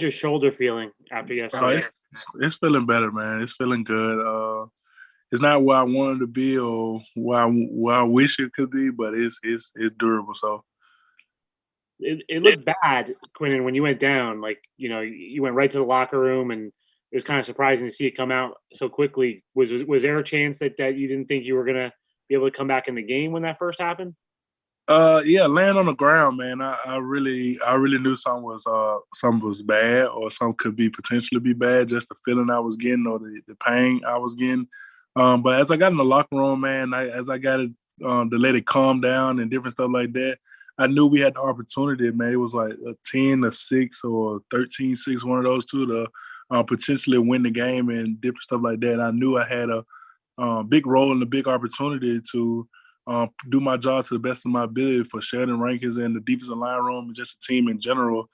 your shoulder feeling after yesterday? It's feeling better, man. It's feeling good. It's not where I wanted to be or where I wish it could be, but it's durable. So It looked bad, Quinnen, when you went down. Like, you went right to the locker room, and it was kind of surprising to see it come out so quickly. Was there a chance that you didn't think you were gonna be able to come back in the game when that first happened? yeah, laying on the ground, man. I really knew something was bad or something could be potentially be bad. Just the feeling I was getting or the pain I was getting. But as I got in the locker room, man, as I got it to let it calm down and different stuff like that, I knew we had the opportunity, man. It was like a 10-6 or 13-6, one of those two to potentially win the game and different stuff like that. I knew I had a big role and a big opportunity to do my job to the best of my ability for Sheldon Rankins and the defensive line room and just the team in general.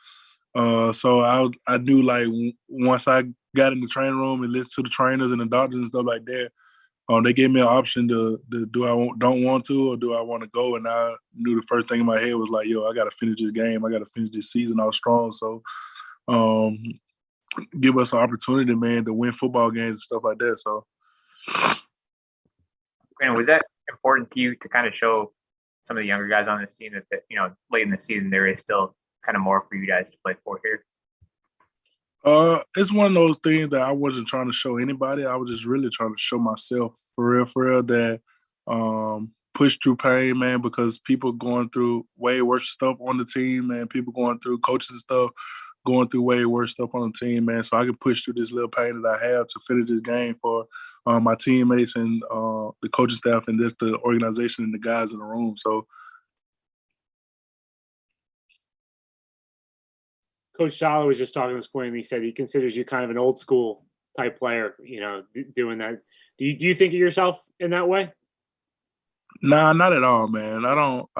So I knew like once I got in the training room and listened to the trainers and the doctors and stuff like that, they gave me an option to do don't want to or do I want to go, and I knew the first thing in my head was like, yo, I got to finish this game, I got to finish this season out strong. So um, give us an opportunity, man, to win football games and stuff like that. So. And was that important to you to kind of show some of the younger guys on this team that late in the season there is still kind of more for you guys to play for here? It's one of those things that I wasn't trying to show anybody. I was just really trying to show myself for real, that push through pain, man, because people going through way worse stuff on the team, man. People going through coaching stuff, going through way worse stuff on the team, man. So I can push through this little pain that I have to finish this game for my teammates and the coaching staff and just the organization and the guys in the room. So. Coach Sala was just talking to this point, and he said he considers you kind of an old school type player, doing that. Do you think of yourself in that way? Nah, not at all, man. I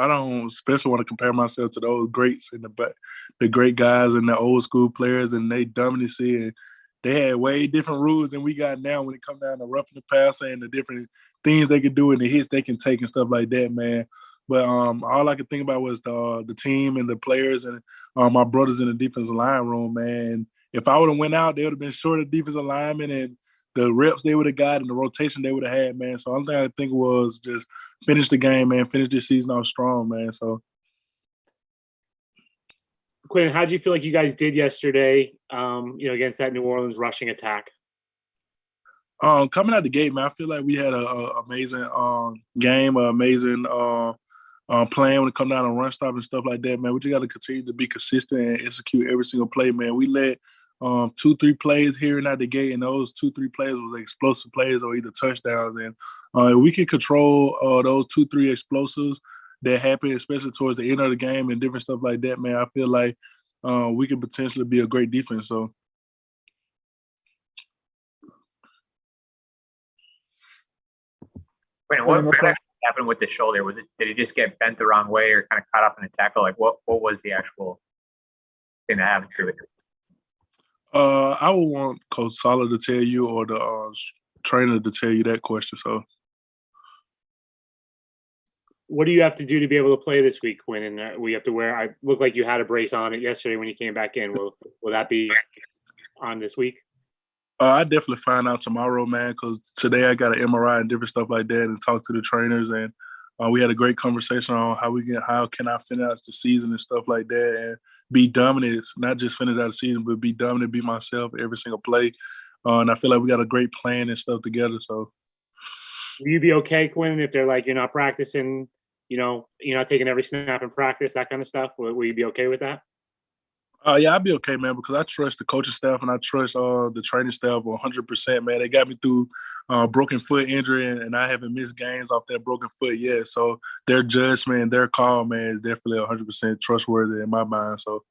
don't especially want to compare myself to those greats and the great guys and the old school players and they dominance and they had way different rules than we got now when it come down to roughing the passer and the different things they can do and the hits they can take and stuff like that, man. But all I could think about was the team and the players and my brothers in the defensive line room, man. If I would have went out, they would have been short of defensive linemen and the reps they would have got and the rotation they would have had, man. So only thing I think was just finish the game, man. Finish this season off strong, man. So. Quinn, how did you feel like you guys did yesterday, against that New Orleans rushing attack? Coming out the gate, man, I feel like we had a amazing game, an amazing plan when it come down to run stop and stuff like that, man. We just got to continue to be consistent and execute every single play, man. We let 2-3 plays here and out the gate, and those 2-3 plays were explosive plays or either touchdowns. And if we can control those 2-3 explosives that happen, especially towards the end of the game and different stuff like that, man, I feel like we could potentially be a great defense. So. What happened with the shoulder? Did it just get bent the wrong way or kind of caught up in a tackle? Like what was the actual thing that happened to it? I would want Coach Sala to tell you or the trainer to tell you that question. So, what do you have to do to be able to play this week, Quinn? And we have to wear. I look like you had a brace on it yesterday when you came back in. Will that be on this week? I definitely find out tomorrow, man, because today I got an MRI and different stuff like that and talk to the trainers. And we had a great conversation on how can I finish out the season and stuff like that and be dominant, not just finish out the season, but be dominant, be myself every single play. And I feel like we got a great plan and stuff together. So, will you be okay, Quinn, if they're like, you're not practicing, you're not taking every snap in practice, that kind of stuff? Will you be okay with that? Yeah, I'll be okay, man, because I trust the coaching staff and I trust the training staff 100%, man. They got me through broken foot injury, and I haven't missed games off that broken foot yet. So their judgment, their call, man, is definitely 100% trustworthy in my mind. So.